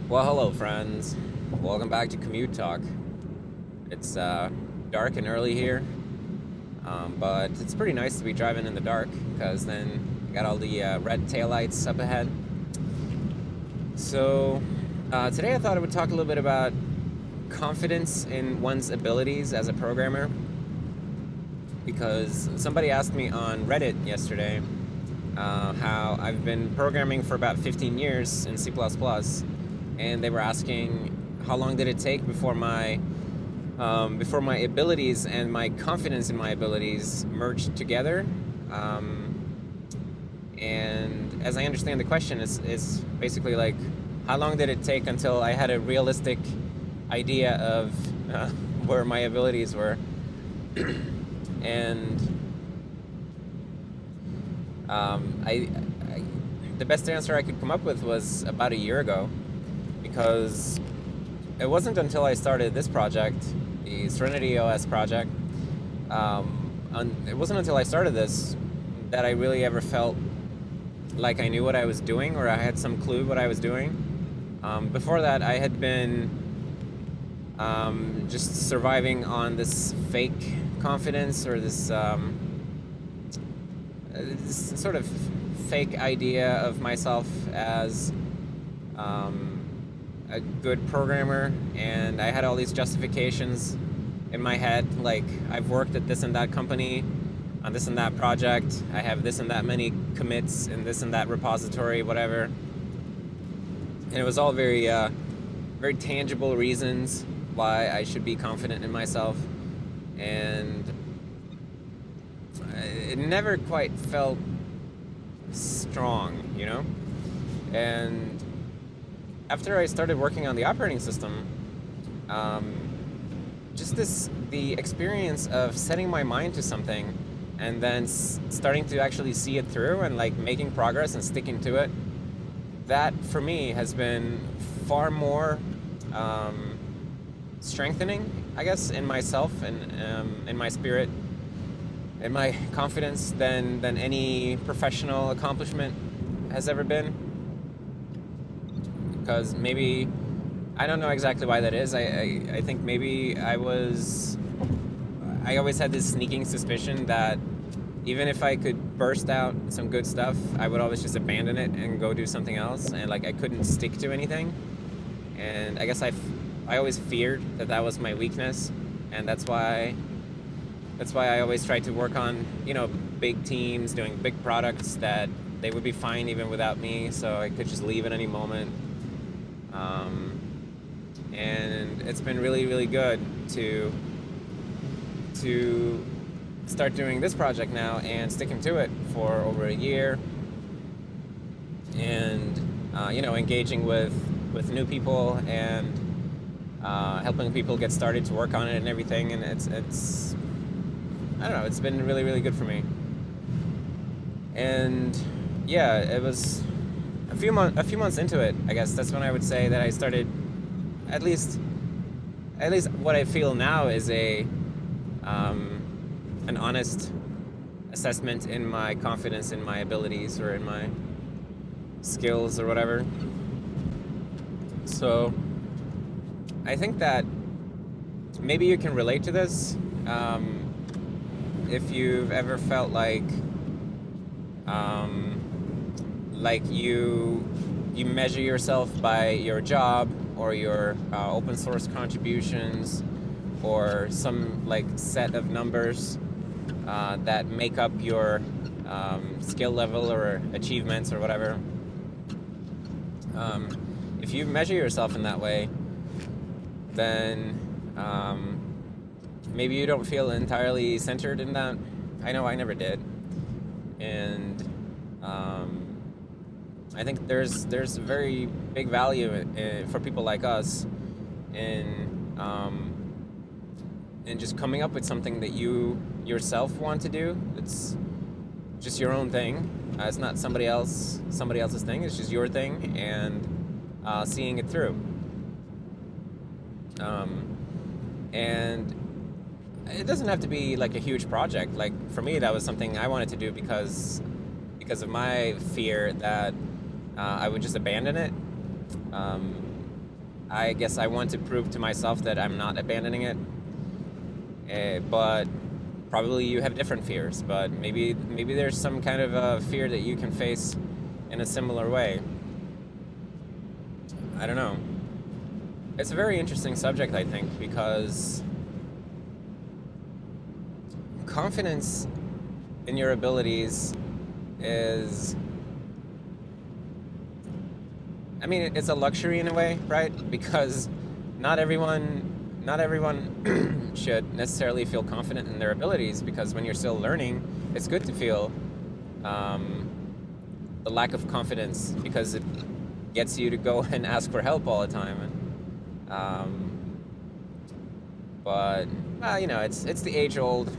Well, hello, friends. Welcome back to Commute Talk. It's dark and early here, but it's pretty nice to be driving in the dark because then you got all the red taillights up ahead. So, today I thought I would talk a little bit about confidence in one's abilities as a programmer because somebody asked me on Reddit yesterday how I've been programming for about 15 years in C++, and they were asking how long did it take before my abilities and my confidence in my abilities merged together. And as I understand the question, is basically like, how long did it take until I had a realistic idea of where my abilities were? And the best answer I could come up with was about a year ago, because it wasn't until I started this project, the Serenity OS project, it wasn't until I started this that I really ever felt like I knew what I was doing or I had some clue what I was doing. Before that, I had been just surviving on this fake confidence or this sort of fake idea of myself as a good programmer, and I had all these justifications in my head, like I've worked at this and that company on this and that project, I have this and that many commits in this and that repository, whatever. And it was all very tangible reasons why I should be confident in myself, and it never quite felt strong, you know? And after I started working on the operating system, the experience of setting my mind to something and then starting to actually see it through and like making progress and sticking to it, that for me has been far more strengthening, I guess, in myself and in my spirit, in my confidence than any professional accomplishment has ever been. Because maybe, I don't know exactly why that is. I think maybe I always had this sneaking suspicion that even if I could burst out some good stuff, I would always just abandon it and go do something else, and like I couldn't stick to anything. And I guess I always feared that was my weakness, and that's why I always tried to work on, big teams doing big products that they would be fine even without me, so I could just leave at any moment. And it's been really, really good to start doing this project now and sticking to it for over a year, and engaging with new people and helping people get started to work on it and everything. And it's I don't know, it's been really, really good for me. And yeah, it was a few months into it, I guess that's when I would say that I started, at least what I feel now is an honest assessment in my confidence in my abilities or in my skills or whatever. So I think that maybe you can relate to this, if you've ever felt like you measure yourself by your job or your open source contributions or some like set of numbers that make up your skill level or achievements or whatever. If you measure yourself in that way, then maybe you don't feel entirely centered in that. I know I never did. And I think there's very big value for people like us in just coming up with something that you yourself want to do. It's just your own thing. It's not somebody else's thing. It's just your thing, and seeing it through. And it doesn't have to be like a huge project. Like for me, that was something I wanted to do because of my fear that I would just abandon it. I guess I want to prove to myself that I'm not abandoning it. But probably you have different fears. But maybe there's some kind of a fear that you can face in a similar way. I don't know. It's a very interesting subject, I think, because confidence in your abilities is, I mean, it's a luxury in a way, right? Because not everyone should necessarily feel confident in their abilities, because when you're still learning, it's good to feel the lack of confidence, because it gets you to go and ask for help all the time. But well, it's the age old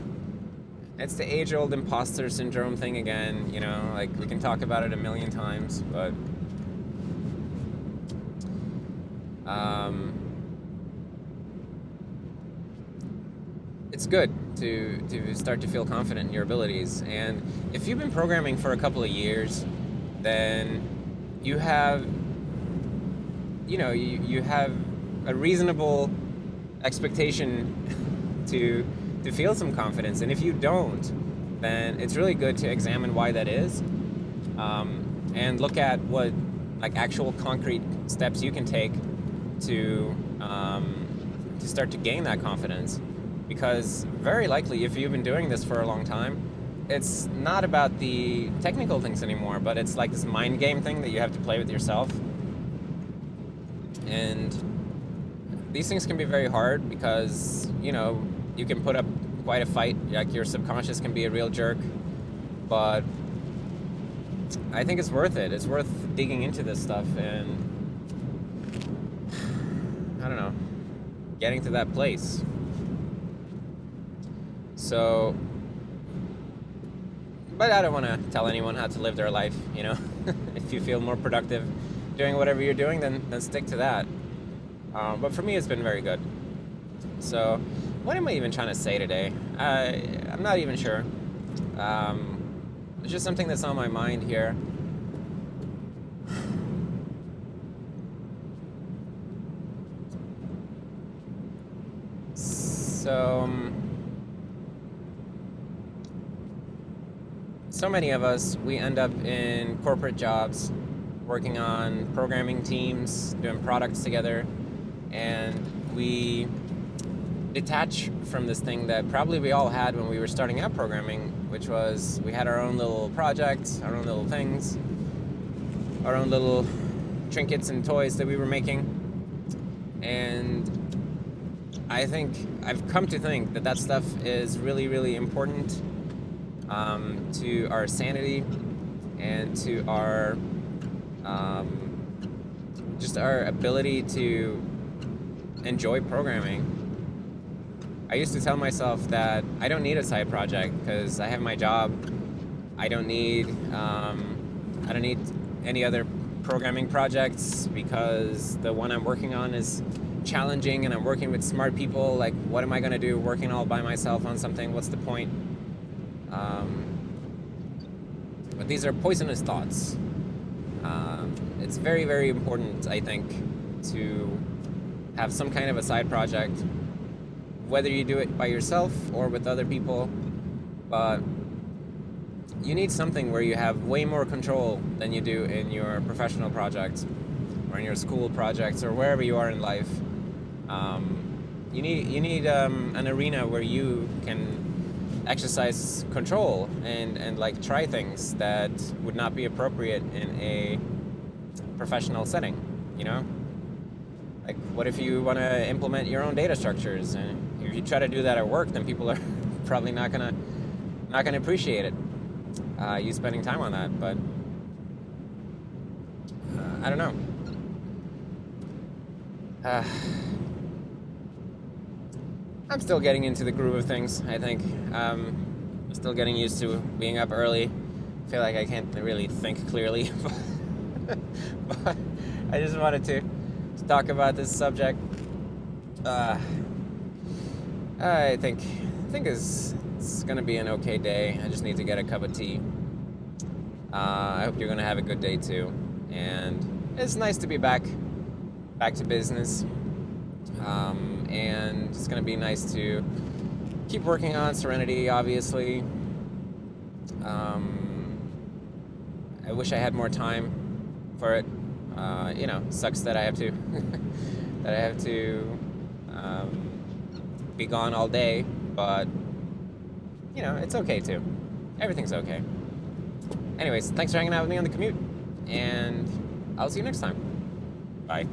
imposter syndrome thing again. Like, we can talk about it a million times, but um, it's good to start to feel confident in your abilities. And if you've been programming for a couple of years, then you have you have a reasonable expectation to feel some confidence. And if you don't, then it's really good to examine why that is, and look at what, like, actual concrete steps you can take to start to gain that confidence. Because very likely, if you've been doing this for a long time, it's not about the technical things anymore, but it's like this mind game thing that you have to play with yourself. And these things can be very hard because, you can put up quite a fight. Like, your subconscious can be a real jerk. But I think it's worth it. It's worth digging into this stuff and, I don't know, getting to that place. So, but I don't want to tell anyone how to live their life, If you feel more productive doing whatever you're doing, then stick to that. But for me, it's been very good. So, what am I even trying to say today? I'm not even sure. It's just something that's on my mind here. So many of us, we end up in corporate jobs, working on programming teams, doing products together, and we detach from this thing that probably we all had when we were starting out programming, which was we had our own little projects, our own little things, our own little trinkets and toys that we were making. And I've come to think that stuff is really, really important to our sanity and to our just our ability to enjoy programming. I used to tell myself that I don't need a side project because I have my job. I don't need any other programming projects because the one I'm working on is challenging and I'm working with smart people. Like, what am I going to do working all by myself on something? What's the point? But these are poisonous thoughts. It's very, very important, I think, to have some kind of a side project, whether you do it by yourself or with other people. But you need something where you have way more control than you do in your professional projects or in your school projects or wherever you are in life. You need an arena where you can exercise control and like try things that would not be appropriate in a professional setting. Like, what if you want to implement your own data structures, and if you try to do that at work, then people are probably not gonna appreciate it, you spending time on that. But I don't know. I'm still getting into the groove of things, I think. I'm still getting used to being up early. I feel like I can't really think clearly. But I just wanted to talk about this subject. I think it's going to be an okay day. I just need to get a cup of tea. I hope you're going to have a good day too. And it's nice to be back back to business. And it's going to be nice to keep working on Serenity, obviously. I wish I had more time for it. Sucks that I have to be gone all day, but it's okay too. Everything's okay. Anyways, thanks for hanging out with me on the commute, and I'll see you next time. Bye.